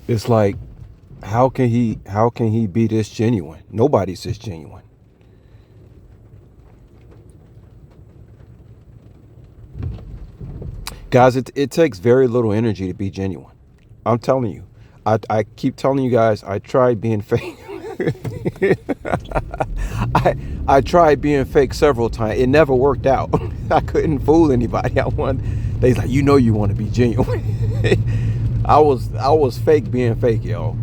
It's like, how can he be this genuine? Nobody's this genuine. Guys, it takes very little energy to be genuine. I'm telling you. I keep telling you guys, I tried being fake. I tried being fake several times. It never worked out. I couldn't fool anybody. They's like, you want to be genuine. I was fake being fake, y'all.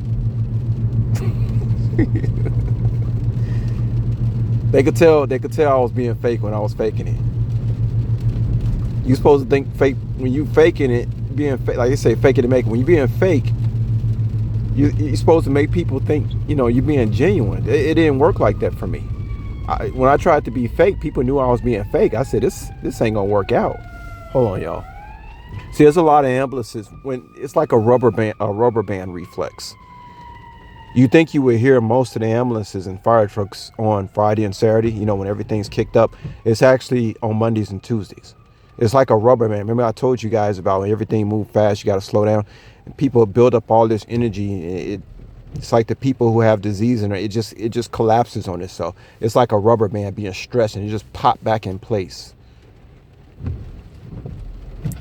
They could tell I was being fake when I was faking it. You supposed to think fake when you faking it, being fake, like they say, fake it to make it. When you being fake, you're supposed to make people think you're being genuine. It didn't work like that for me. When I tried to be fake, people knew I was being fake. I said this ain't gonna work out. Hold on, y'all. See, there's a lot of ambulances when it's like a rubber band reflex. You think you would hear most of the ambulances and fire trucks on Friday and Saturday, when everything's kicked up. It's actually on Mondays and Tuesdays. It's like a rubber band. Remember I told you guys about when everything moves fast, you got to slow down. And people build up all this energy. It's like the people who have disease and it just collapses on itself. It's like a rubber band being stressed and it just pop back in place.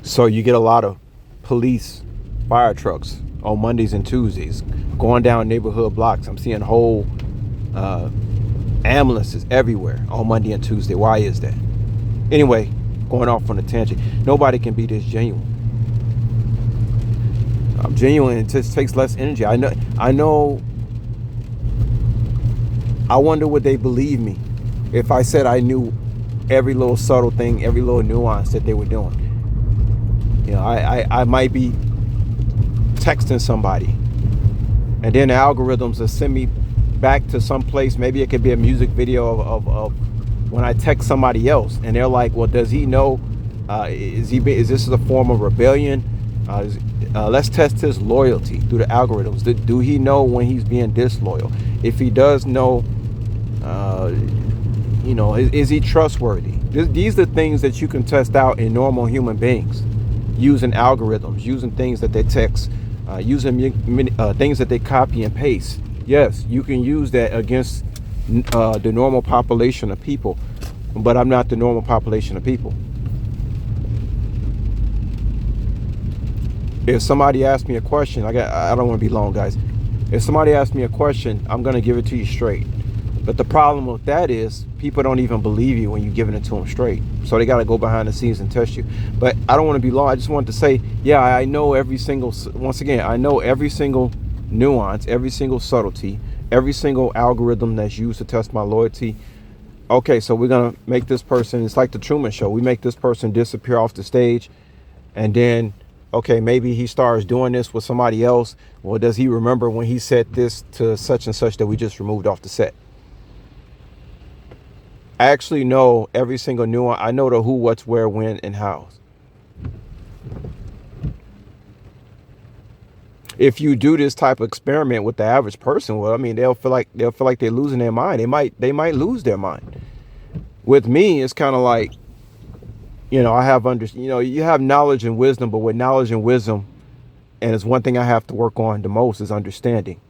So you get a lot of police fire trucks on Mondays and Tuesdays going down neighborhood blocks. I'm seeing whole ambulances everywhere on Monday and Tuesday. Why is that? Anyway, going off on a tangent. Nobody can be this genuine. I'm genuine. It just takes less energy. I know. I wonder would they believe me if I said I knew every little subtle thing, every little nuance that they were doing. I might be texting somebody and then the algorithms will send me back to some place. Maybe it could be a music video of when I text somebody else and they're like, well, does he know, is this a form of rebellion? Let's test his loyalty through the algorithms. Do he know when he's being disloyal? If he does know, is he trustworthy? These are things that you can test out in normal human beings using algorithms, using things that they text, using things that they copy and paste. Yes, you can use that against the normal population of people, but I'm not the normal population of people. If somebody asks me a question, I don't want to be long, guys. If somebody asks me a question, I'm going to give it to you straight. But the problem with that is people don't even believe you when you're giving it to them straight. So they got to go behind the scenes and test you. But I don't want to be long. I just want to say, yeah, I know once again, I know every single nuance, every single subtlety, every single algorithm that's used to test my loyalty. Okay, so we're going to make this person, it's like the Truman Show. We make this person disappear off the stage and then, okay, maybe he starts doing this with somebody else. Well, does he remember when he said this to such and such that we just removed off the set? I actually know every single nuance. I know the who, what's, where, when, and how. If you do this type of experiment with the average person, well, I mean, they'll feel like they're losing their mind. They might lose their mind. With me, it's kind of like, I have you have knowledge and wisdom, but with knowledge and wisdom, and it's one thing I have to work on the most is understanding.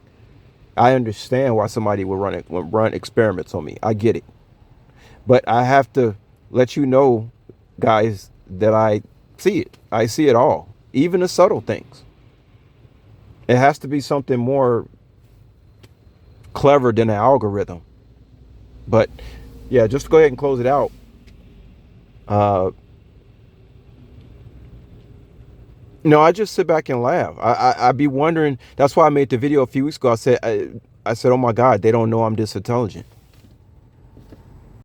I understand why somebody would run experiments on me. I get it. But I have to let you know, guys, that I see it. I see it all, even the subtle things. It has to be something more clever than an algorithm. But yeah, just go ahead and close it out. I just sit back and laugh. I'd be wondering. That's why I made the video a few weeks ago. I said, oh my God, they don't know I'm this intelligent.